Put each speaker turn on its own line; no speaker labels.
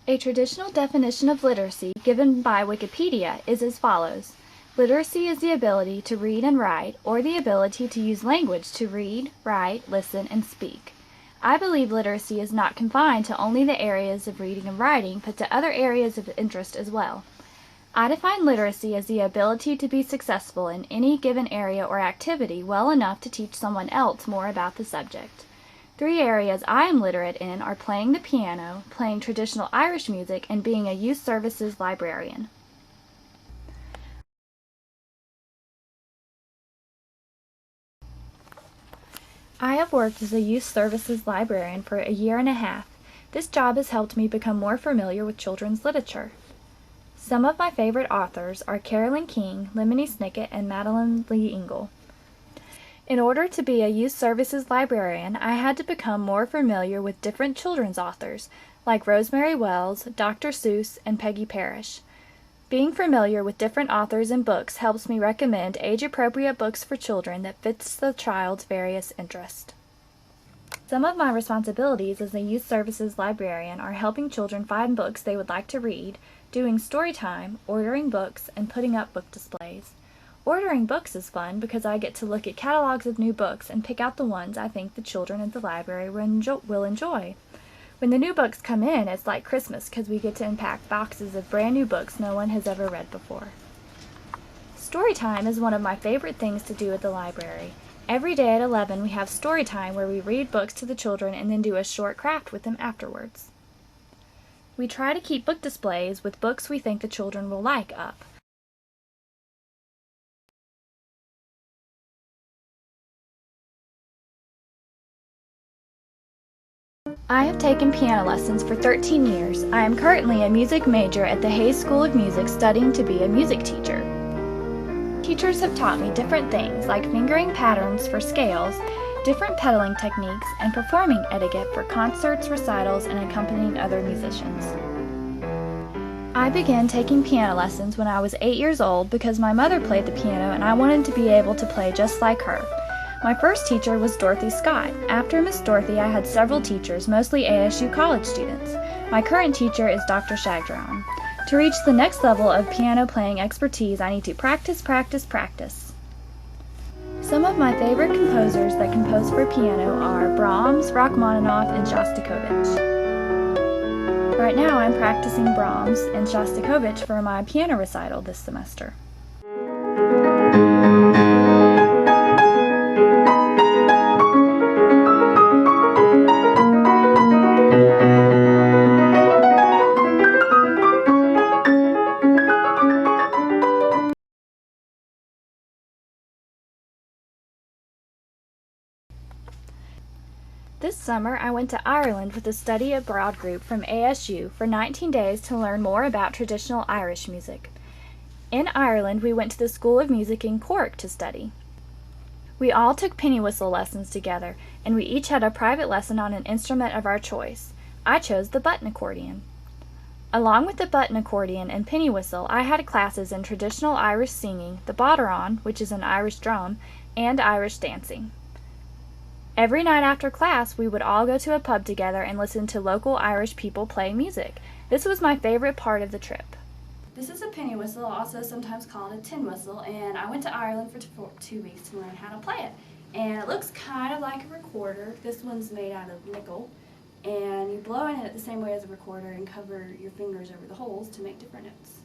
A traditional definition of literacy given by Wikipedia is as follows. Literacy is the ability to read and write, or the ability to use language to read, write, listen, and speak. I believe literacy is not confined to only the areas of reading and writing, but to other areas of interest as well. I define literacy as the ability to be successful in any given area or activity well enough to teach someone else more about the subject. 3 areas I am literate in are playing the piano, playing traditional Irish music, and being a youth services librarian. I have worked as a youth services librarian for a year and a half. This job has helped me become more familiar with children's literature. Some of my favorite authors are Carolyn King, Lemony Snicket, and Madeline Lee Ingle. In order to be a youth services librarian, I had to become more familiar with different children's authors, like Rosemary Wells, Dr. Seuss, and Peggy Parrish. Being familiar with different authors and books helps me recommend age-appropriate books for children that fits the child's various interests. Some of my responsibilities as a youth services librarian are helping children find books they would like to read, doing story time, ordering books, and putting up book displays. Ordering books is fun because I get to look at catalogs of new books and pick out the ones I think the children at the library will enjoy. When the new books come in, it's like Christmas because we get to unpack boxes of brand new books no one has ever read before. Story time is one of my favorite things to do at the library. Every day at 11 we have story time where we read books to the children and then do a short craft with them afterwards. We try to keep book displays with books we think the children will like up. I have taken piano lessons for 13 years. I am currently a music major at the Hayes School of Music studying to be a music teacher. Teachers have taught me different things like fingering patterns for scales, different pedaling techniques, and performing etiquette for concerts, recitals, and accompanying other musicians. I began taking piano lessons when I was 8 years old because my mother played the piano and I wanted to be able to play just like her. My first teacher was Dorothy Scott. After Miss Dorothy, I had several teachers, mostly ASU college students. My current teacher is Dr. Shagdaran. To reach the next level of piano playing expertise, I need to practice, practice, practice. Some of my favorite composers that compose for piano are Brahms, Rachmaninoff, and Shostakovich. Right now I'm practicing Brahms and Shostakovich for my piano recital this semester. This summer, I went to Ireland with a study abroad group from ASU for 19 days to learn more about traditional Irish music. In Ireland, we went to the School of Music in Cork to study. We all took penny whistle lessons together, and we each had a private lesson on an instrument of our choice. I chose the button accordion. Along with the button accordion and penny whistle, I had classes in traditional Irish singing, the bodhrán, which is an Irish drum, and Irish dancing. Every night after class, we would all go to a pub together and listen to local Irish people play music. This was my favorite part of the trip. This is a penny whistle, also sometimes called a tin whistle, and I went to Ireland for 2 weeks to learn how to play it. And it looks kind of like a recorder. This one's made out of nickel, and you blow in it the same way as a recorder and cover your fingers over the holes to make different notes.